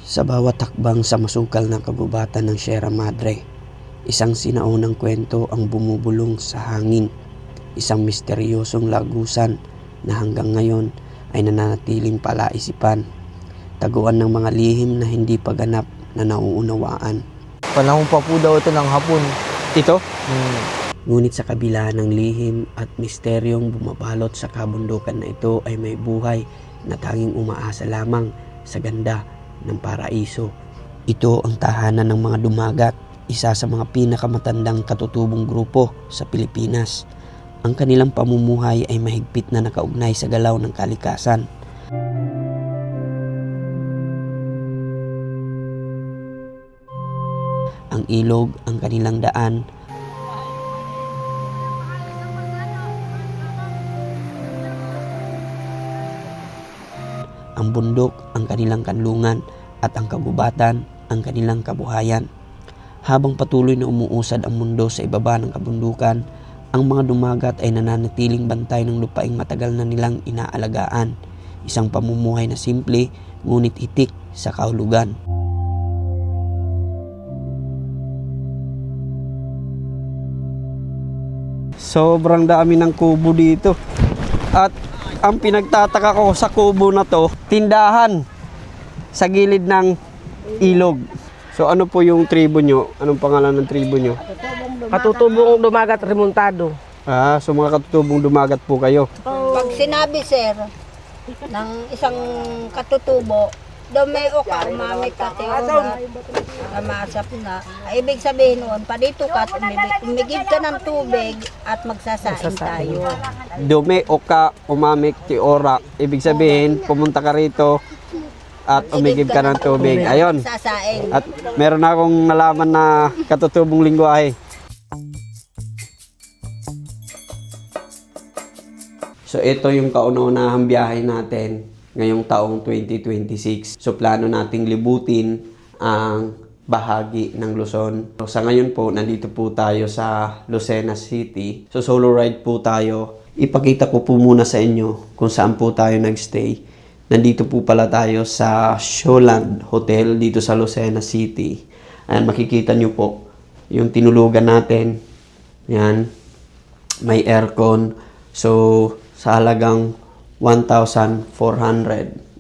Sa bawat hakbang sa masukal na kagubatan ng Sierra Madre, isang sinaunang kwento ang bumubulong sa hangin, isang misteryosong lagusan na hanggang ngayon ay nananatiling palaisipan, taguan ng mga lihim na hindi pa ganap na nauunawaan. Panahon pa po daw ito ng hapon. Ito? Ngunit sa kabila ng lihim at misteryong bumabalot sa kabundukan na ito ay may buhay na tanging umaasa lamang sa ganda ng paraiso. Ito ang tahanan ng mga dumagat, isa sa mga pinakamatandang katutubong grupo sa Pilipinas. Ang kanilang pamumuhay ay mahigpit na nakaugnay sa galaw ng kalikasan. Ang ilog ang kanilang daan, ang bundok ang kanilang kanlungan at ang kagubatan ang kanilang kabuhayan. Habang patuloy na umuusad ang mundo sa ibaba ng kabundukan, ang mga dumagat ay nananatiling bantay ng lupaing matagal na nilang inaalagaan. Isang pamumuhay na simple ngunit itik sa kahulugan. Sobrang dami ng kubo dito. At ang pinagtataka ko sa kubo na to, tindahan sa gilid ng ilog. So ano po yung tribo nyo? Anong pangalan ng tribo nyo? Katutubong dumagat remontado. So mga katutubong dumagat po kayo. Pag sinabi, sir, ng isang katutubo, may oka, umamit ka, teoga, kamasap na. Ibig sabihin noon, pa dito ka, umigib ka ng tubig at magsasaing tayo. Dome, oka, umamik, tiora. Ibig sabihin, pumunta ka rito at umigib ka ng tubig. Ayon. Sasaing. At meron akong nalaman na katutubong lingwahe. So ito yung kauna-unahang biyahe natin ngayong taong 2026. So plano nating libutin ang bahagi ng Luzon. So, sa ngayon po, nandito po tayo sa Lucena City. So solo ride po tayo. Ipakita ko po muna sa inyo kung saan po tayo nagstay. Nandito po pala tayo sa Showland Hotel dito sa Lucena City. Ayan, makikita nyo po yung tinulugan natin. Yan. May aircon. So sa halagang 1,400.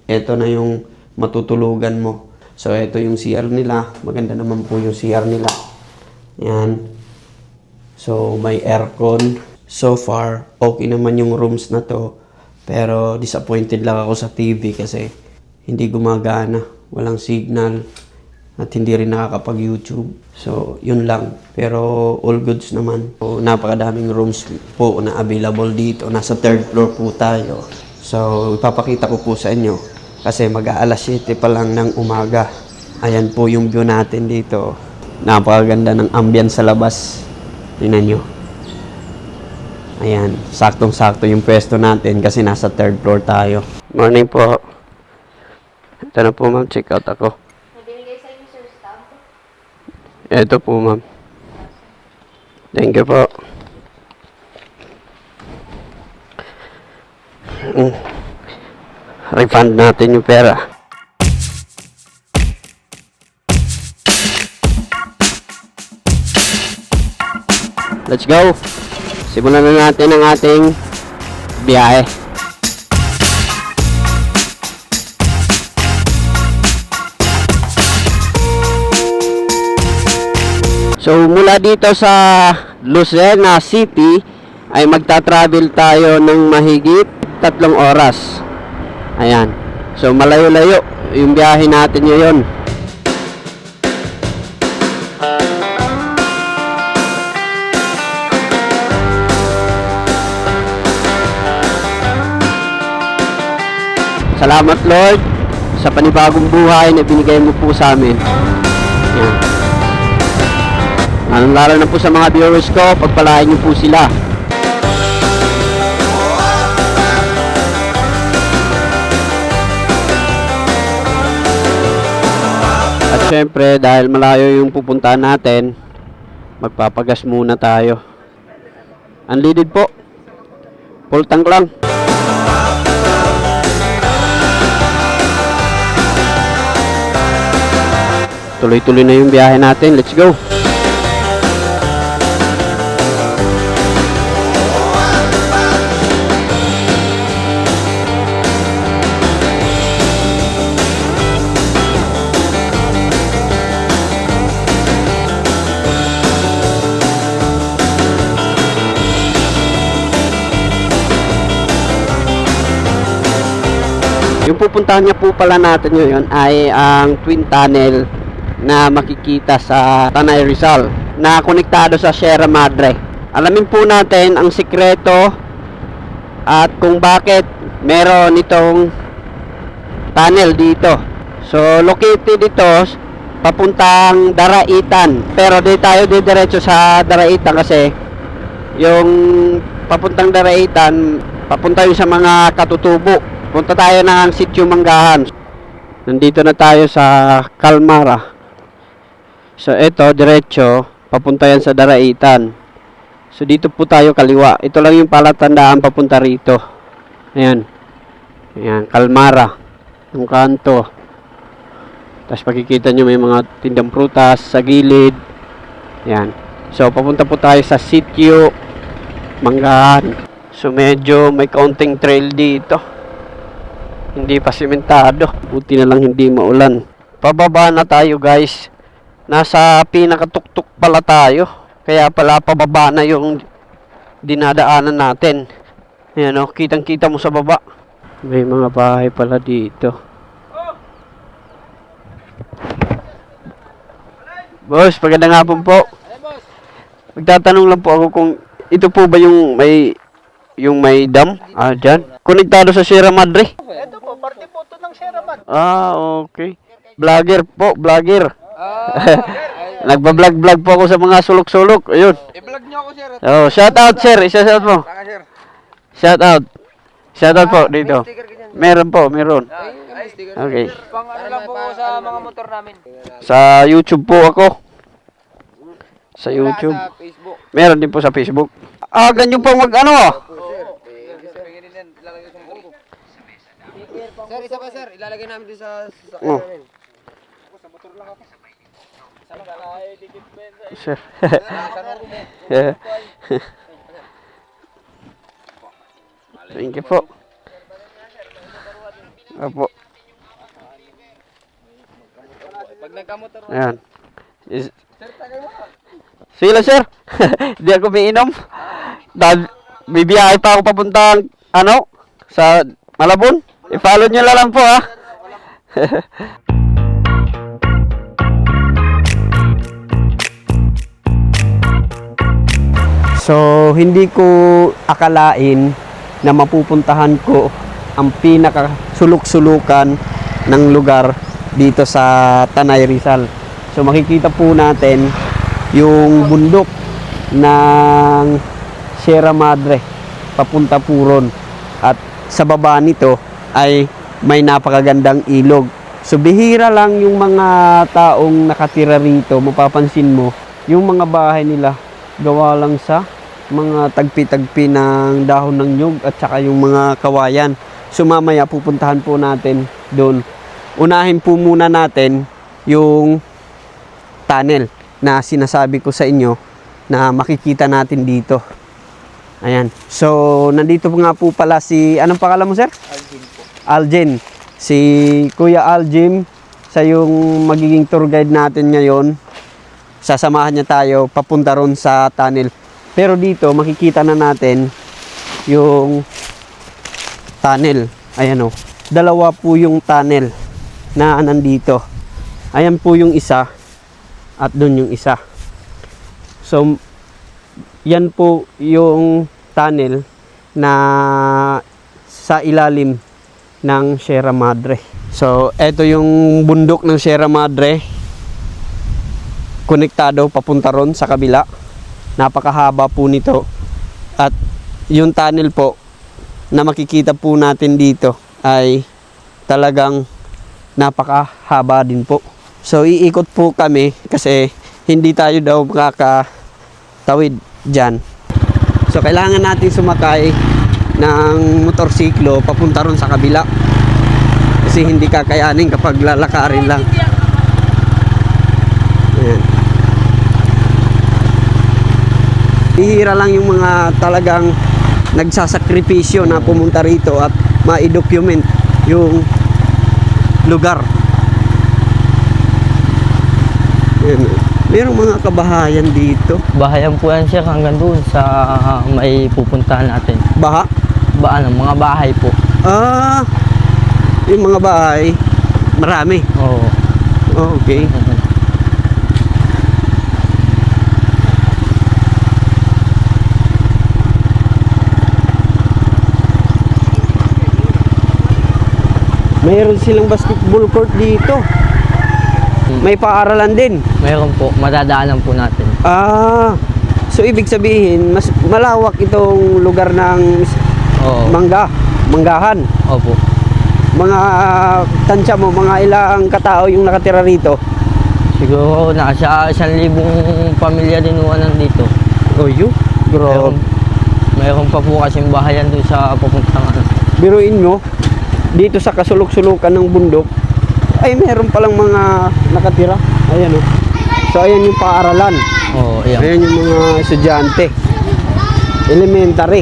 Ito na yung matutulugan mo. So, ito yung CR nila. Maganda naman po yung CR nila. Yan. So, may aircon. So far, okay naman yung rooms na to. Pero, disappointed lang ako sa TV kasi hindi gumagana. Walang signal. At hindi rin nakakapag-YouTube. So, yun lang. Pero, all goods naman. So, napakadaming rooms po na available dito. Nasa 3rd floor po tayo. So, ipapakita ko po sa inyo kasi mag-aalas 7 pa lang ng umaga. Ayan po yung view natin dito. Napakaganda ng ambience sa labas. Tingnan nyo. Ayan, saktong-sakto yung pwesto natin kasi nasa 3rd floor tayo. Morning po. Ito na po ma'am, check out ako. Ito po ma'am. Thank you po. Refund natin yung pera. Let's go! Simulan na natin ang ating biyahe. So mula dito sa Lucena City ay magta-travel tayo ng mahigit 3 oras. Ayan. So malayo-layo yung biyahe natin ngayon. Salamat Lord sa panibagong buhay na binigay mo po sa amin. Ayan. Lalo na po sa mga viewers ko, pagpalain niyo po sila. At syempre, dahil malayo yung pupuntahan natin, magpapagas muna tayo. Unleaded po. Full tank lang. tuloy-tuloy na yung biyahe natin. Let's go! Yung pupuntahan niya po pala natin ngayon ay ang twin tunnel na makikita sa Tanay Rizal na konektado sa Sierra Madre. Alamin po natin ang sikreto at kung bakit meron itong tunnel dito. So located ito papuntang Daraitan, pero di tayo didiretso sa Daraitan kasi yung papuntang Daraitan papunta yun sa mga katutubo. Punta tayo ng Sitio Manggahan. Nandito na tayo sa Calmara. So ito diretso papunta yan sa Daraitan. So dito po tayo kaliwa. Ito lang yung palatandaan papunta rito. Ayan. Ayan, Calmara. Yung kanto. Tapos makikita nyo may mga tindang prutas sa gilid. Ayan. So papunta po tayo sa Sitio Manggahan. So medyo may kaunting trail dito. Hindi pa simentado. Buti na lang hindi maulan. Pababa na tayo guys. Nasa pinakatuktok pala tayo. Kaya pala pababa na yung dinadaanan natin. Ayan o, kitang kita mo sa baba. May mga bahay pala dito. Boss, magandang hapon po. Magtatanong lang po ako kung ito po ba yung may dam? Ah, dyan. Konektado sa Sierra Madre? Ito po, parte po ito ng Sierra Madre. Ah, okay. Vlogger po, vlogger. Nagba-vlog po ako sa mga sulok-sulok. Ayun. I-vlog niyo ako, sir. Oh, shout out sir, isa-shout mo. Sir. Shout out. Shout out po dito. Meron po, meron. Okay. Pang ano lang po sa mga motor namin. Sa YouTube po ako. Sa YouTube. Sa Facebook. Meron din po sa Facebook. Ah, ganyan po mag-ano. Sir, isa pa sir. Ilalagay namin din sa Oh. namin. Sir. Yeah. Thank you po. Apo. Pag nagkamotor mo. Ayan. Sila sir. Di ako umiinom. Bibiyahe pa ako papuntang sa Malabon. I-follow nyo lang po ha. So, hindi ko akalain na mapupuntahan ko ang pinakasulok-sulukan ng lugar dito sa Tanay Rizal. So, makikita po natin yung bundok ng Sierra Madre papunta Puron. At sa baba nito ay may napakagandang ilog. So, bihira lang yung mga taong nakatira rito. Mapapansin mo, yung mga bahay nila gawa lang sa mga tagpi-tagpi ng dahon ng nyug at saka yung mga kawayan. So mamaya pupuntahan po natin doon. Unahin po muna natin yung tunnel na sinasabi ko sa inyo na makikita natin dito. Ayan. So nandito po nga po pala si, anong pangalan mo sir? Algin po. Algin. Si Kuya Algin, sa yung magiging tour guide natin ngayon. Sasamahan niya tayo papunta ron sa tunnel. Pero dito makikita na natin yung tunnel. Ayan o. Dalawa po yung tunnel na nandito. Ayan po yung isa at doon yung isa. So yan po yung tunnel na sa ilalim ng Sierra Madre. So eto yung bundok ng Sierra Madre. Konektado papunta ron sa kabila. Napakahaba po nito. At yung tunnel po na makikita po natin dito ay talagang napakahaba din po. So iikot po kami kasi hindi tayo daw makakatawid dyan. So kailangan natin sumakay ng motorsiklo papunta ron sa kabila. Kasi hindi kakayanin kapag lalakarin lang. Ayan. Bihira lang yung mga talagang nagsasakripisyo na pumunta rito at ma-document yung lugar. Ayan. Merong mga kabahayan dito. Bahayan po yan sir hanggang doon sa may pupuntahan natin. Baha? Mga bahay po. Ah, yung mga bahay, marami. Oo. Oh, okay. Mayroon silang basketball court dito. May paaralan din. Mayroon po, madadaanan po natin. Ah, so ibig sabihin, mas malawak itong lugar ng Oo. manggahan. Opo. Mga tansya mo, mga ilang katao yung nakatira rito. Siguro nasa 1,000 pamilya din po nandito. Oh, yun. Grabe. Mayroon pa po kasing bahayan doon sa pupuntahan. Biruin mo, dito sa kasulok-sulukan ng bundok, ay meron palang mga nakatira. Ayan o. So ayan yung paaralan. Oo, ayan. Ayan yung mga estudyante. Elementary.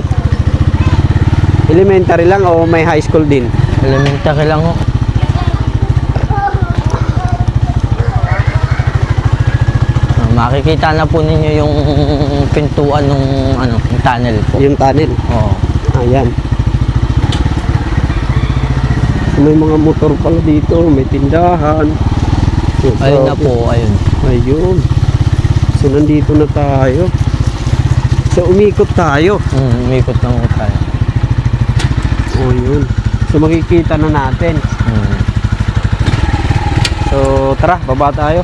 Elementary lang o may high school din? Elementary lang ho. Makikita na po ninyo yung pintuan ng yung tunnel po. Yung tunnel. Oo. Ayan. May mga motor pala dito, may tindahan. Ayun na po, ayun. Ayun. So nandito na tayo. So umikot tayo. Umikot lang po tayo. Oh, yun. So makikita na natin. So tara, baba tayo.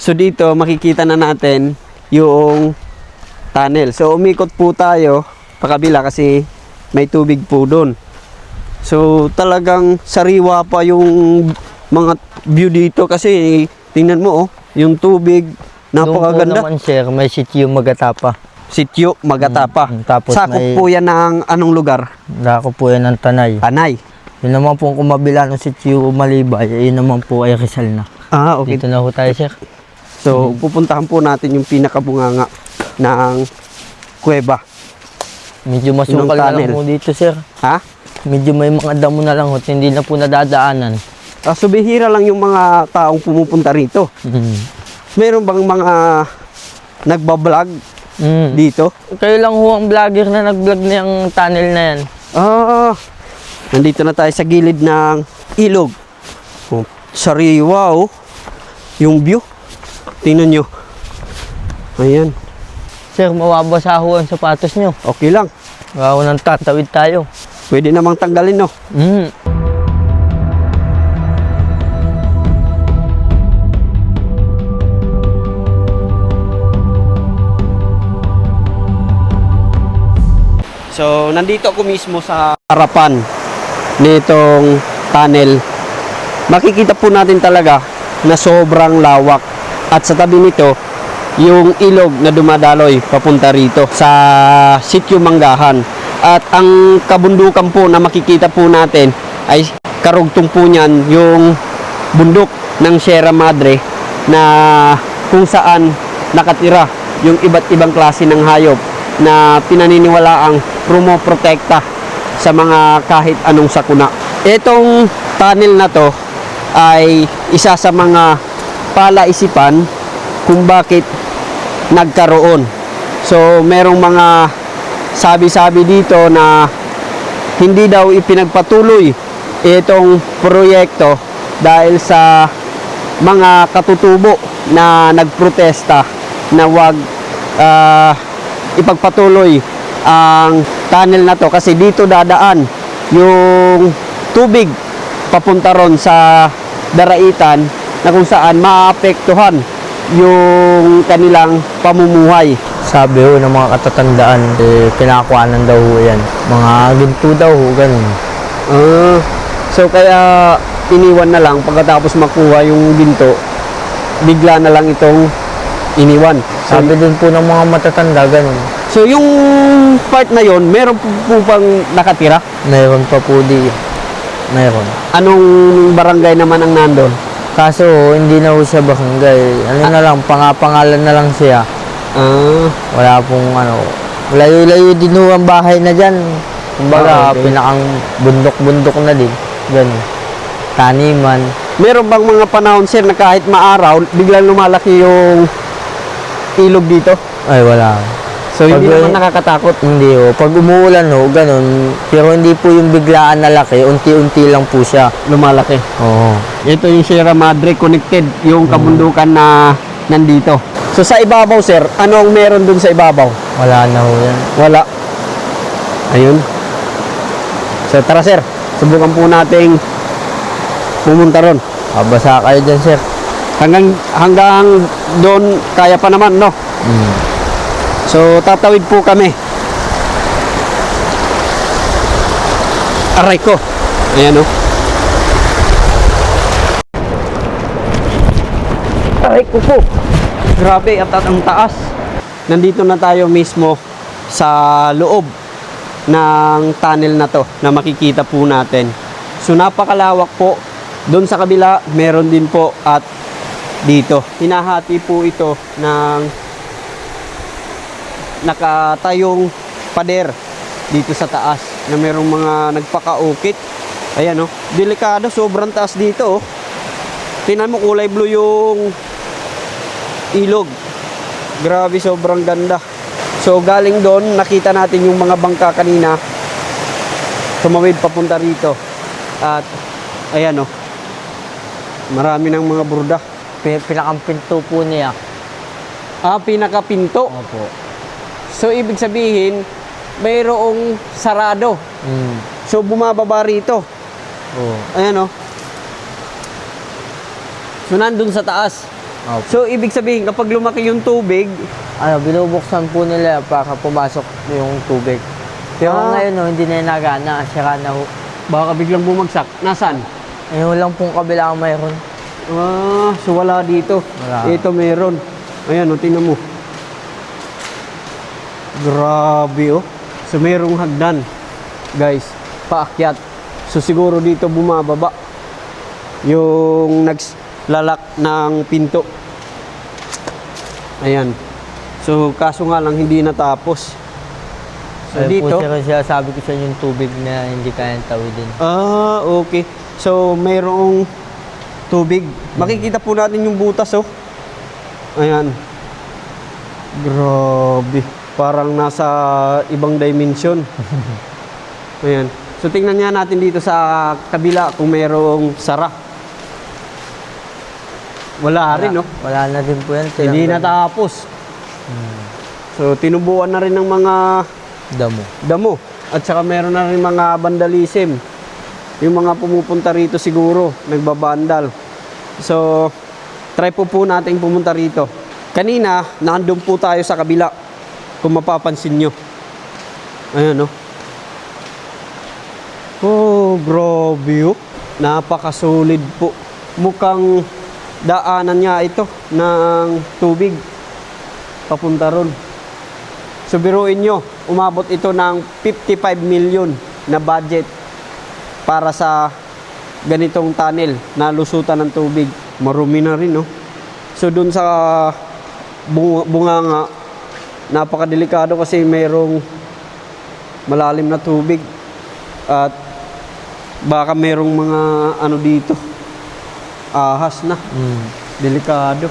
So dito makikita na natin yung tunnel. So umikot po tayo pakabila kasi may tubig po doon. So talagang sariwa pa yung mga view dito kasi tingnan mo yung tubig, napakaganda. Doon po naman sir, may sitio Magatapa. Sitio Magatapa. Tapos sakop may po yan ng anong lugar? dako po yan ng Tanay. Tanay. Yun naman po kung mabila ng sitio Malibay, yun naman po ay Rizal na. Ah, okay. Dito na po tayo sir. So pupuntahan po natin yung pinakabunganga ng kuweba. Medyo masukal Yung na tunnel. lang po dito sir. Ha? Medyo may mga damo na lang ho, hindi na po nadadaanan. So bihira lang yung mga taong pumupunta rito. Meron bang mga nagbablog dito? Kayo lang ho ang vlogger na nag-vlog na yung tunnel na yan. Ah, nandito na tayo sa gilid ng ilog. Oh, sariwa oh. Yung view. Tingnan nyo. Ayan. Sir, mawabasa ho ang sapatos nyo. Okay lang. Wow, nang tatawid tayo. Pwede namang tanggalin no. So, nandito ako mismo sa harapan nitong tunnel. Makikita po natin talaga na sobrang lawak. At sa tabi nito, yung ilog na dumadaloy papunta rito sa Sitio Manggahan. At ang kabundukan po na makikita po natin ay karugtong po niyan yung bundok ng Sierra Madre na kung saan nakatira yung iba't ibang klase ng hayop na pinaniniwalaang protekta sa mga kahit anong sakuna. Itong tunnel na to ay isa sa mga palaisipan kung bakit nagkaroon. So merong mga sabi-sabi dito na hindi daw ipinagpatuloy itong proyekto dahil sa mga katutubo na nagprotesta na wag ipagpatuloy ang tunnel na to kasi dito dadaan yung tubig papunta ron sa daraitan na kung saan maapektuhan yung kanilang pamumuhay. Sabi ho ng mga katatandaan, pinakuanan daw ho yan. Mga ginto daw ho, ganun. So kaya iniwan na lang pagkatapos makuha yung ginto, bigla na lang itong iniwan. Sabi din po ng mga matatanda, ganun. So yung part na yon, meron po bang nakatira? Mayroon pa po di. Mayroon. Anong barangay naman ang nandun? Kaso, hindi na ho siya barangay. Ano na lang, pangalan na lang siya. Ah, Wala pong ano. Layo-layo din ho ang bahay na dyan. Kumbaga, okay. pinakang bundok-bundok na din. Ganun. Taniman. meron bang mga panahon, sir, na kahit maaraw, biglang lumalaki yung ilog dito? Ay, wala. So, hindi Pag- naman nakakatakot. Hindi ho. Pag umuulan ho, ganun. Pero hindi po yung biglaan na laki. Unti-unti lang po siya. Lumalaki. Oo. Ito yung Sierra Madre connected, yung kabundukan na nandito. So, sa ibabaw, sir, ano ang meron dun sa ibabaw? Wala na ho yan. Wala. Ayun. So, tara, sir. Subukan po nating pumunta ron. Mabasa kayo dyan, sir. Hanggang doon, kaya pa naman, no? So, tatawid po kami. Aray ko. Ayan, no? Aray ko po. Grabe, at ang taas. Nandito na tayo mismo sa loob ng tunnel na to na makikita po natin. So, napakalawak po. Doon sa kabila, meron din po at dito. Hinahati po ito ng nakatayong pader dito sa taas na merong mga nagpakaukit. Ayan, oh. Delikado, sobrang taas dito, oh. Tingnan mo, kulay blue yung ilog. Grabe, sobrang ganda. So, galing doon, nakita natin yung mga bangka kanina. Tumawid papunta rito. At, ayan, oh. Marami ng mga burda. Pinakang pinto po niya. Ah, pinakapinto. Opo. So, ibig sabihin, mayroong sarado. So, bumababa rito. Oo. Ayan, oh. So, nandun sa taas. Opo. So, ibig sabihin, kapag lumaki yung tubig, Binubuksan po nila para pumasok yung tubig. Pero ngayon, no, hindi na nagana. Sira na ho. baka biglang bumagsak. Nasaan? Ngayon lang pong kabila ang mayroon. Ah, so wala dito. Wala. Ito meron. Ayan, oh, tingnan mo. Grabe, oh. So, merong hagdan. Guys, paakyat. So, siguro dito bumababa yung naglalak ng pinto. Ayan. So, kaso nga lang hindi natapos. So, Ayun dito. po siya, sabi ko sa inyo yung tubig na hindi kayang tawidin. Ah, okay. So, mayroong tubig. Makikita po natin yung butas, oh. Ayan. Grabe. Parang nasa ibang dimension. Ayan. So, tingnan nga natin dito sa kabila kung mayroong sara. Wala rin, no? Wala na din po yan. Hindi natapos. So, tinubuan na rin ng mga Damo. damo. At saka meron na rin mga vandalism. Yung mga pumupunta rito siguro, nagbabandal. So, try po natin pumunta rito. Kanina, nandun po tayo sa kabila. Kung mapapansin nyo. Ayan, no? Oh, grabe, oh. Napakasolid po. Mukhang daanan niya ito ng tubig. Papunta ron. So, biruin nyo, umabot ito ng 55 million na budget para sa ganitong tunnel na lusutan ng tubig. Marumi na rin, no? So, dun sa bunganga, napakadelikado kasi mayroong malalim na tubig at baka mayroong mga ano dito, ahas na. Delikado.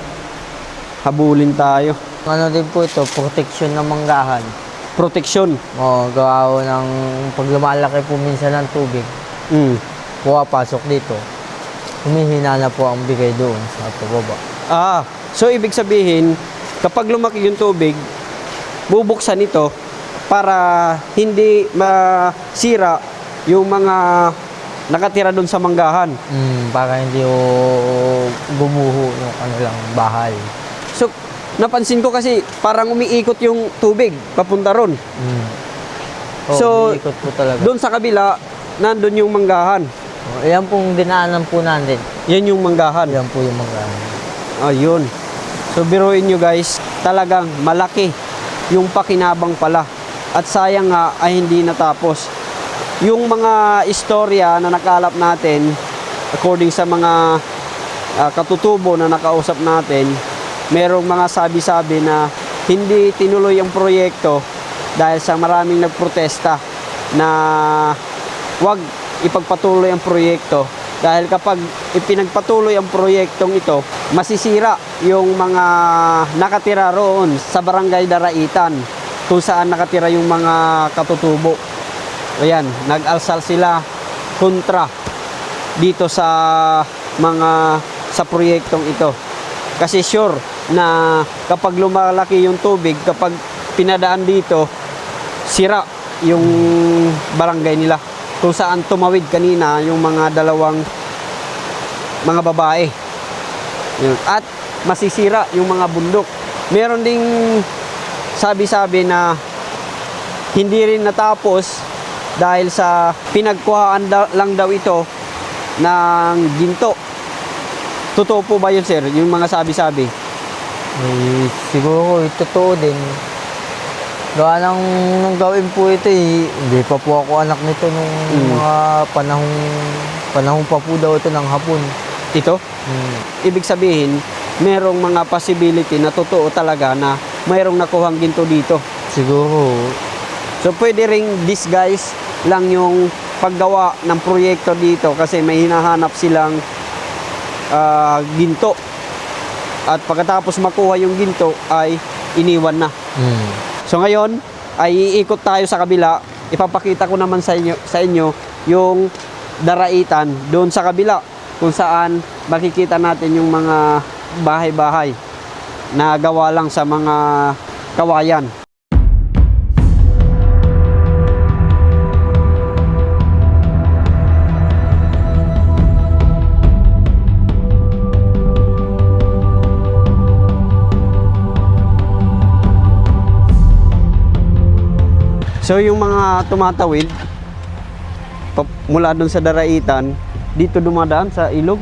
Habulin tayo. Ano din po ito, protection ng manggahan. Proteksyon. Gawa ho ng pag lumalaki po minsan ng tubig, pumapasok dito. Humihina na po ang bigay doon sa pababa. Ah, so ibig sabihin, kapag lumaki yung tubig, bubuksan ito para hindi masira yung mga nakatira doon sa manggahan. Para hindi ho gumuho yung kanilang bahay. So, napansin ko kasi parang umiikot yung tubig papunta ron. So, ikot po talaga. doon sa kabila, nandun yung manggahan. Ayan pong dinaanan po natin. Yan yung manggahan. Ayan po yung manggahan. Ayun. So, biruin nyo guys, talagang malaki yung pakinabang pala. At sayang nga ay hindi natapos. Yung mga istorya na nakalap natin, according sa mga katutubo na nakausap natin, merong mga sabi-sabi na hindi tinuloy ang proyekto dahil sa maraming nagprotesta na wag ipagpatuloy ang proyekto. Dahil kapag ipinagpatuloy ang proyektong ito, masisira yung mga nakatira roon sa barangay Daraitan kung saan nakatira yung mga katutubo. Ayan, nag-alsal sila kontra dito sa sa proyektong ito. Kasi sure na kapag lumalaki yung tubig, kapag pinadaan dito, sira yung barangay nila. Kung saan tumawid kanina yung mga dalawang mga babae. Yun. At masisira yung mga bundok. Meron ding sabi-sabi na hindi rin natapos dahil sa pinagkuhaan lang daw ito ng ginto. Totoo po ba yun, sir? Yung mga sabi-sabi? Siguro totoo din. Gawa nang gawin po ito hindi pa po ako anak nito nung mga panahong pa po daw ito ng hapon. Ito? Ibig sabihin, merong mga possibility na totoo talaga na mayroong nakuhang ginto dito. Siguro. So pwede ring disguise lang yung paggawa ng proyekto dito kasi may hinahanap silang ginto. At pagkatapos makuha yung ginto ay iniwan na. So ngayon ay iikot tayo sa kabila. Ipapakita ko naman sa inyo yung Daraitan doon sa kabila kung saan makikita natin yung mga bahay-bahay na gawa lang sa mga kawayan. So yung mga tumatawid mula doon sa Daraitan, dito dumadaan sa ilog.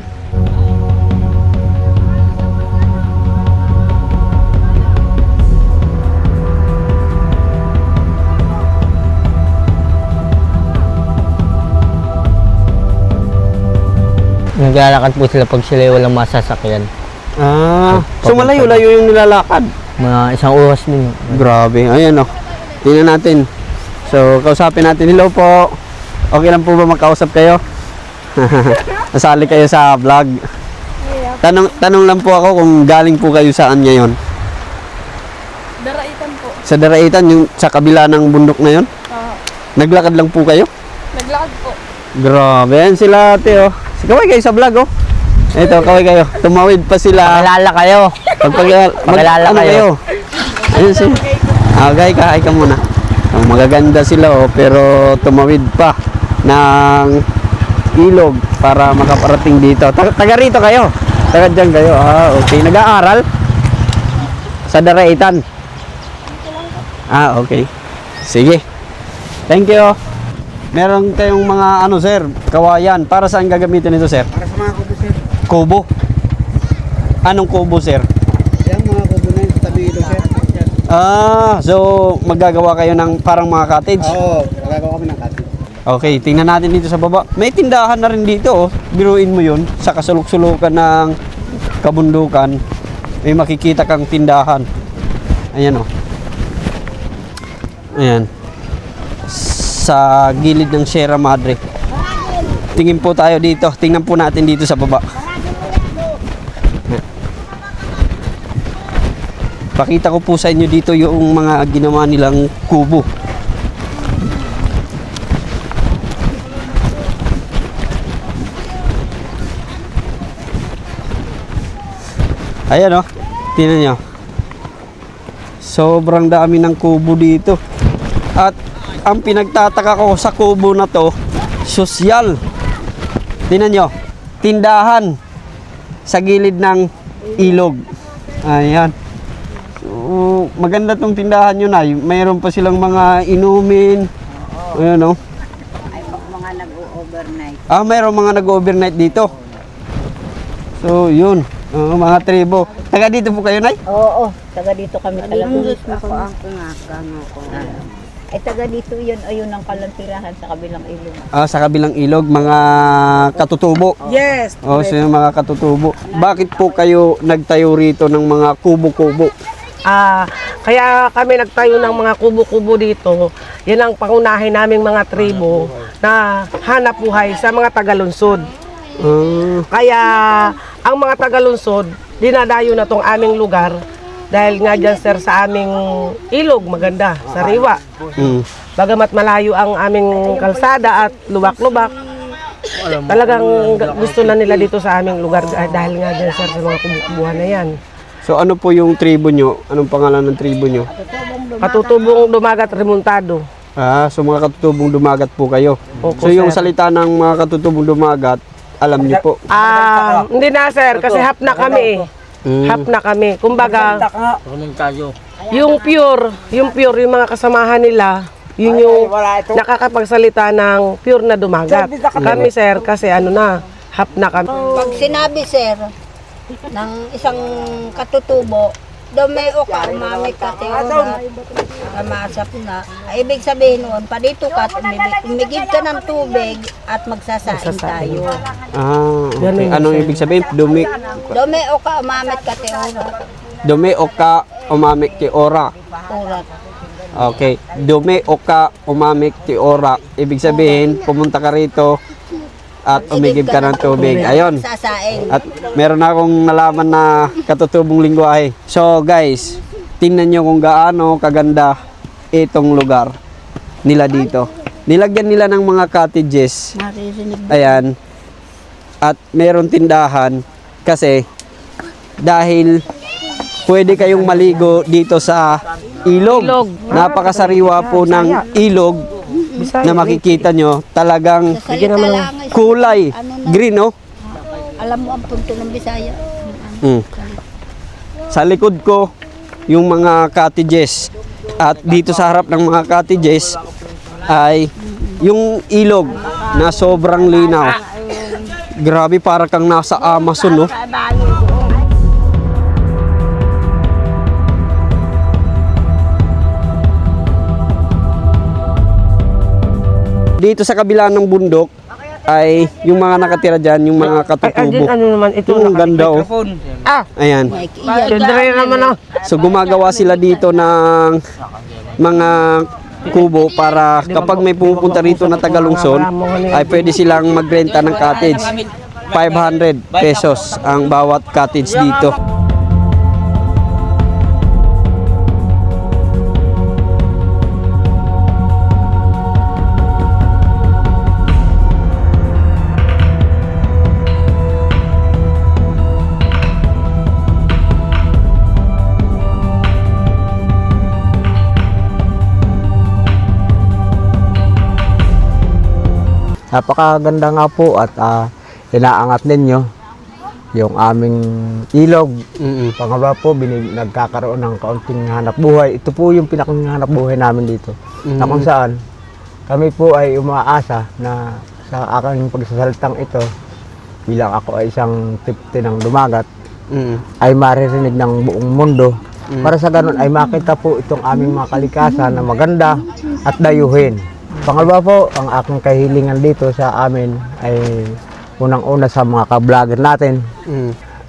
Naglalakad po sila pag sila walang masasakyan. So malayo-layo yung nilalakad. Mga 1 oras din. Grabe, ayan o. Tingnan natin. So, kausapin natin. Hello po. Okay lang po ba makausap kayo? Nasali kayo sa vlog. Tanong lang po ako kung galing po kayo saan ngayon. Daraitan po. Sa Daraitan, yung sa kabila ng bundok na yun? Naglakad lang po kayo? Naglakad po. Grabe, yan sila ate oh. Kaway kayo sa vlog oh. Ito, kaway kayo. Tumawid pa sila. Pakilala kayo. Pakilala kayo. Ayun si. Okay, kahay ka muna. Magaganda sila oh, pero tumawid pa ng ilog para makaparating dito. Taga rito kayo? Taga dyan kayo? Okay. Nag-aaral? Sa Daraitan? Okay. Sige. Thank you. Meron kayong mga sir, kawayan. Para saan gagamitin ito, sir? Para sa mga kubo, sir. Kubo? Anong kubo, sir? Yung mga kubo na yun sa tabi ito, sir. So maggagawa kayo ng parang mga cottage? Oo, magagawa kami ng cottage. Okay, tingnan natin dito sa baba. May tindahan na rin dito oh. Biruin mo yun. Sa kasulok-sulukan ng kabundukan, may makikita kang tindahan. Ayan oh. Ayan. Sa gilid ng Sierra Madre. Tingin po tayo dito. Tingnan po natin dito sa baba. Pakita ko po sa inyo dito yung mga ginawa nilang kubo. Ayan o, tingnan nyo. Sobrang dami ng kubo dito. At ang pinagtataka ko sa kubo na to, sosyal. Tingnan nyo, tindahan sa gilid ng ilog. Ayan. So, maganda tong tindahan yun ay. Mayroon pa silang mga inumin. Ayan o. Ay, mga nag-overnight. Mayroon mga nag-overnight dito. So, yun. Mga tribo. Taga dito po kayo, Nay? Oo, taga dito kami talaga. Ako ang pangakang ako. Ay taga dito yun, ayun ang kalantirahan sa kabilang ilog. Sa kabilang ilog, mga katutubo. Yes. O, so yung mga katutubo. Bakit po kayo nagtayo rito ng mga kubo-kubo? Kaya kami nagtayo ng mga kubo-kubo dito. Yan ang pangunahin naming mga tribo na hanap buhay sa mga tagalunsod. Kaya ang mga tagalunsod, dinadayo na tong aming lugar dahil nga dyan sir sa aming ilog maganda, sariwa. Bagamat malayo ang aming kalsada at lubak-lubak, talagang gusto na nila dito sa aming lugar dahil nga dyan sir sa mga kubo-kubuhan na yan. So ano po yung tribo nyo? Anong pangalan ng tribo nyo? Katutubong Dumagat Remontado. So mga katutubong dumagat po kayo. Opo, So yung sir. salita ng mga katutubong dumagat, alam nyo po. Hindi na sir, kasi hap na kami. Hap na kami. Kumbaga, yung pure, yung mga kasamahan nila, yun yung nakakapagsalita ng pure na dumagat. Kami sir, kasi ano na, hap na kami. Pag sinabi, sir, ng isang katutubo, dome o ka, umamit ka, teorat, kamasap na. Ibig sabihin noon, pa dito ka, umigib ka ng tubig at magsasaing tayo. Okay. Anong ibig sabihin? Dome o ka, umamit ka, teorat. Dumi o ka umamik ti ora. Urat. Okay. Dumi o ka umamik ti ora. Ibig sabihin, pumunta ka rito at umigib ka ng tubig. Ayun. Sasaing. At meron akong nalaman na katutubong lingwahe. So guys, tingnan nyo kung gaano kaganda itong lugar nila dito. Nilagyan nila ng mga cottages. Ayan. At meron tindahan kasi dahil pwede kayong maligo dito sa ilog. Napakasariwa po ng ilog na makikita nyo. Talagang kulay green, no? Alam mo ang punto ng Bisaya. Sa likod ko, yung mga cottages. At dito sa harap ng mga cottages ay yung ilog na sobrang linaw. Grabe, para kang nasa Amazon, no? Dito sa kabila ng bundok ay yung mga nakatira dyan, yung mga katutubo. Ano naman ito? Yung ganda, oh. Ayan. Siyempre naman So gumagawa sila dito ng mga kubo para kapag may pumupunta rito na tagalungsod ay pwede silang magrenta ng cottage. 500 pesos ang bawat cottage dito. Napakaganda nga po at inaangat ninyo yung aming ilog. Pangalawa po, nagkakaroon ng kaunting hanap buhay. Ito po yung pinakang hanap buhay namin dito. Na kung saan kami po ay umaasa na sa aking pagsasalitang ito, bilang ako ay isang tipte ng dumagat, ay maririnig ng buong mundo. Para sa ganun ay makita po itong aming mga kalikasan na maganda at dayuhin. Pangalawa po, ang aking kahilingan dito sa amin ay unang-una sa mga ka-vlogger natin.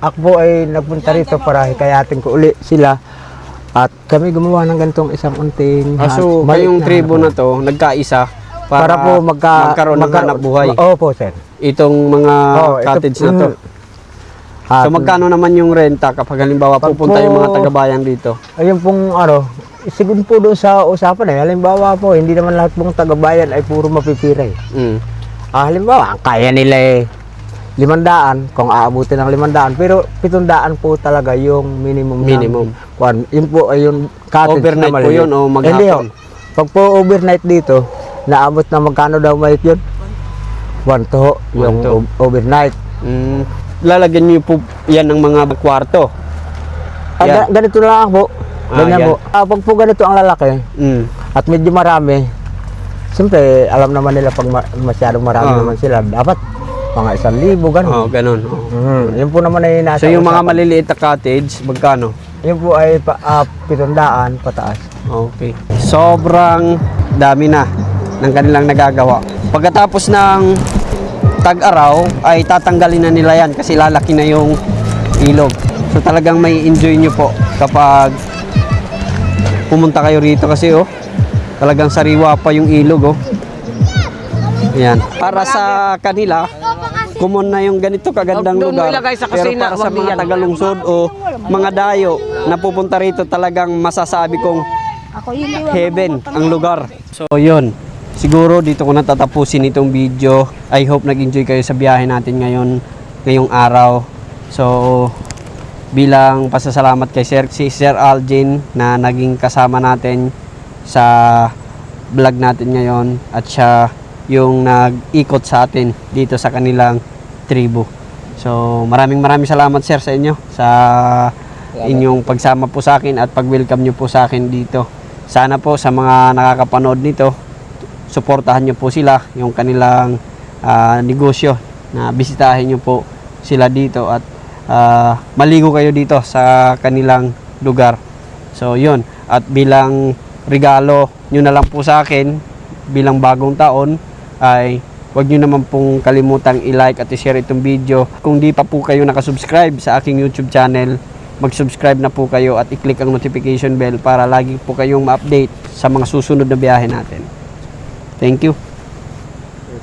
Ako po ay nagpunta rito para hikayatin ko uli sila at kami gumawa ng ganitong isang unting So kayong tribo na to nagkaisa para po magkaroon ng hanap buhay. Opo, sir. Itong mga cottage na to. So magkano naman yung renta kapag halimbawa pupunta yung mga taga-bayan dito? Ayun pong siguro po doon sa usapan halimbawa po, hindi naman lahat pong taga-bayan ay puro mapipiray. Halimbawa, ang kaya nila 500 kung aabutin ng 500, pero 700 po talaga yung minimum. Yun po ay yung cottage overnight na po yun o maghapon? Hindi ho. Pag po overnight dito, naabot na magkano daw mahit yun? 1 to yung overnight. Lalagyan niyo po yan ng mga kwarto. Ganito na lang po. Ganyan po. Pag po ganito ang lalaki at medyo marami, siyempre alam naman nila pag masyadong marami naman sila, dapat mga 1,000 gano'n. Ganun. Yun po naman ay nasa So yung mga maliliit na cottage, magkano? Yun po ay 700 pataas. Okay. Sobrang dami na ng kanilang nagagawa. Pagkatapos ng tag-araw ay tatanggalin na nila yan kasi lalaki na yung ilog. So talagang may enjoy nyo po kapag pumunta kayo rito kasi talagang sariwa pa yung ilog Ayan. Para sa kanila, common na yung ganito kagandang Doon mo lugar. ilagay sa Pero kusina, para sa wag mga yan. tagalungsod o mga dayo na pupunta rito, talagang masasabi kong heaven ang lugar. So yun, siguro dito ko natatapusin itong video. I hope nag-enjoy kayo sa biyahe natin ngayong araw. So bilang pasasalamat kay si Sir Algin na naging kasama natin sa vlog natin ngayon at siya yung nag-ikot sa atin dito sa kanilang tribu. So maraming salamat sir sa inyo sa inyong pagsama po sa akin at pag-welcome nyo po sa akin dito. Sana po sa mga nakakapanood nito, suportahan nyo po sila, yung kanilang negosyo, na bisitahin nyo po sila dito at maligo kayo dito sa kanilang lugar. So yun, at bilang regalo nyo na lang po sa akin bilang bagong taon ay huwag nyo naman pong kalimutang i-like at i-share itong video. Kung di pa po kayo nakasubscribe sa aking YouTube channel, mag-subscribe na po kayo at i-click ang notification bell para lagi po kayong ma-update sa mga susunod na biyahe natin. Thank you.